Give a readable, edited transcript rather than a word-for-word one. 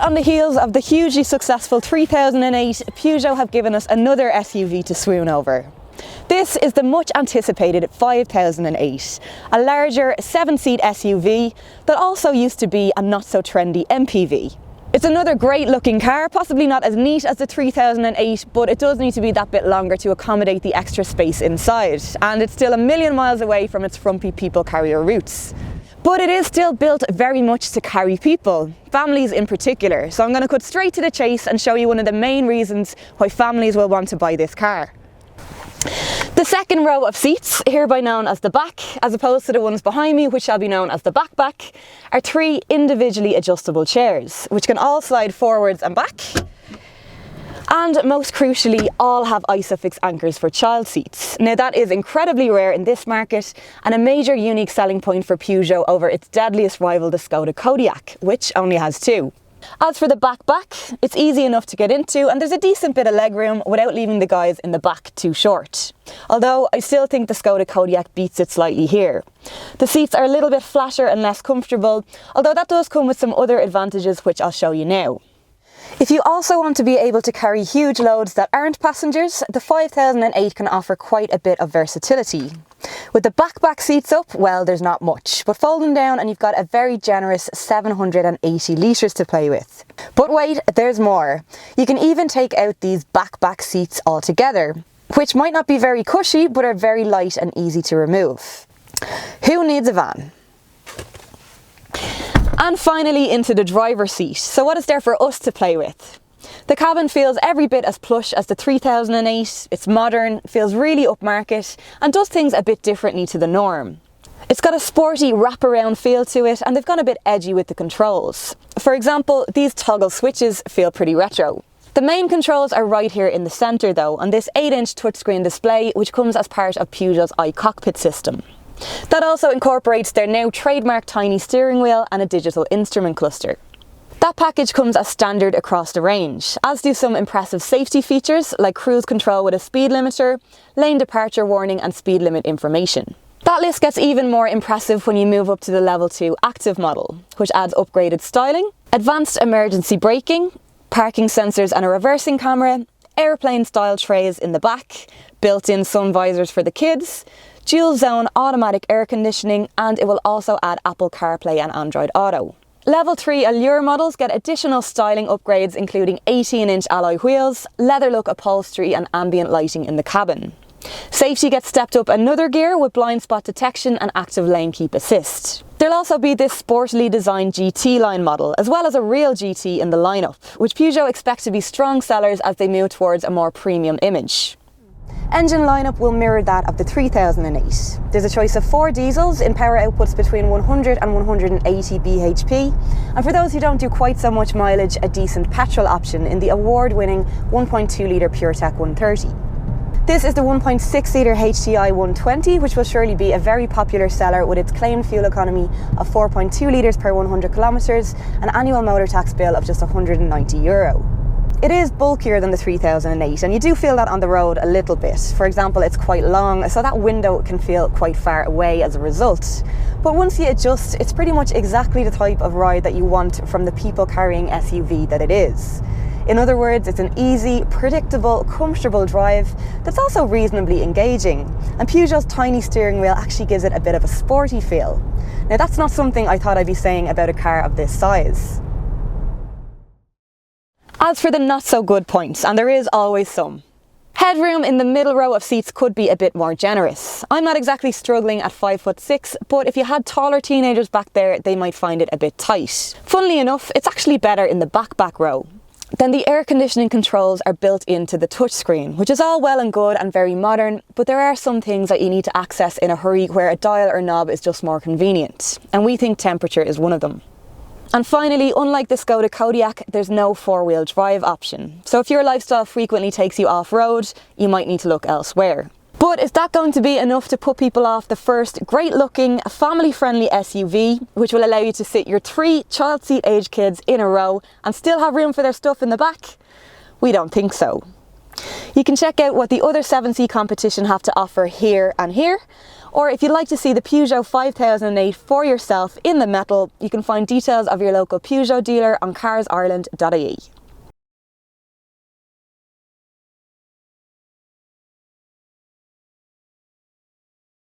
on the heels of the hugely successful 3008, Peugeot have given us another SUV to swoon over. This is the much anticipated 5008, a larger 7-seat SUV that also used to be a not-so-trendy MPV. It's another great looking car, possibly not as neat as the 3008, but it does need to be that bit longer to accommodate the extra space inside, and it's still a million miles away from its frumpy people carrier roots. But it is still built very much to carry people, families in particular, so I'm going to cut straight to the chase and show you one of the main reasons why families will want to buy this car. The second row of seats, hereby known as the back, as opposed to the ones behind me which shall be known as the back, are 3 individually adjustable chairs, which can all slide forwards and back. And most crucially, all have ISOFIX anchors for child seats. Now that is incredibly rare in this market and a major unique selling point for Peugeot over its deadliest rival, the Skoda Kodiaq, which only has 2. As for the back, it's easy enough to get into and there's a decent bit of legroom without leaving the guys in the back too short. Although I still think the Skoda Kodiaq beats it slightly here. The seats are a little bit flatter and less comfortable, although that does come with some other advantages which I'll show you now. If you also want to be able to carry huge loads that aren't passengers, the 5008 can offer quite a bit of versatility. With the back seats up, well, there's not much, but fold them down and you've got a very generous 780 litres to play with. But wait, there's more. You can even take out these back seats altogether, which might not be very cushy, but are very light and easy to remove. Who needs a van? And finally into the driver's seat. So what is there for us to play with? The cabin feels every bit as plush as the 3008, it's modern, feels really upmarket and does things a bit differently to the norm. It's got a sporty wraparound feel to it and they've gone a bit edgy with the controls. For example, these toggle switches feel pretty retro. The main controls are right here in the centre though, on this 8-inch touchscreen display which comes as part of Peugeot's iCockpit system. That also incorporates their now trademark tiny steering wheel and a digital instrument cluster. That package comes as standard across the range, as do some impressive safety features like cruise control with a speed limiter, lane departure warning and speed limit information. That list gets even more impressive when you move up to the level 2 active model, which adds upgraded styling, advanced emergency braking, parking sensors and a reversing camera, airplane style trays in the back, built-in sun visors for the kids, dual zone automatic air conditioning, and it will also add Apple CarPlay and Android Auto. Level 3 Allure models get additional styling upgrades including 18-inch alloy wheels, leather look upholstery and ambient lighting in the cabin. Safety gets stepped up another gear with blind spot detection and active lane keep assist. There'll also be this sportily designed GT line model, as well as a real GT in the lineup, which Peugeot expects to be strong sellers as they move towards a more premium image. Engine lineup will mirror that of the 3008. There's a choice of 4 diesels in power outputs between 100 and 180 bhp, and for those who don't do quite so much mileage, a decent petrol option in the award-winning 1.2 litre PureTech 130. This is the 1.6 litre HTI 120, which will surely be a very popular seller with its claimed fuel economy of 4.2 litres per 100 kilometres, an annual motor tax bill of just €190. It is bulkier than the 3008 and you do feel that on the road a little bit. For example, it's quite long, so that window can feel quite far away as a result. But once you adjust, it's pretty much exactly the type of ride that you want from the people carrying SUV that it is. In other words, it's an easy, predictable, comfortable drive that's also reasonably engaging. And Peugeot's tiny steering wheel actually gives it a bit of a sporty feel. Now that's not something I thought I'd be saying about a car of this size. As for the not so good points, and there is always some. Headroom in the middle row of seats could be a bit more generous. I'm not exactly struggling at 5'6", but if you had taller teenagers back there, they might find it a bit tight. Funnily enough, it's actually better in the back row. Then the air conditioning controls are built into the touchscreen, which is all well and good and very modern, but there are some things that you need to access in a hurry where a dial or knob is just more convenient, and we think temperature is one of them. And finally, unlike the Skoda Kodiaq, there's no 4-wheel drive option. So if your lifestyle frequently takes you off-road, you might need to look elsewhere. But is that going to be enough to put people off the first great-looking, family-friendly SUV, which will allow you to sit your 3 child seat age kids in a row and still have room for their stuff in the back? We don't think so. You can check out what the other 7-seat competition have to offer here and here, Or if you'd like to see the Peugeot 5008 for yourself in the metal, you can find details of your local Peugeot dealer on CarsIreland.ie.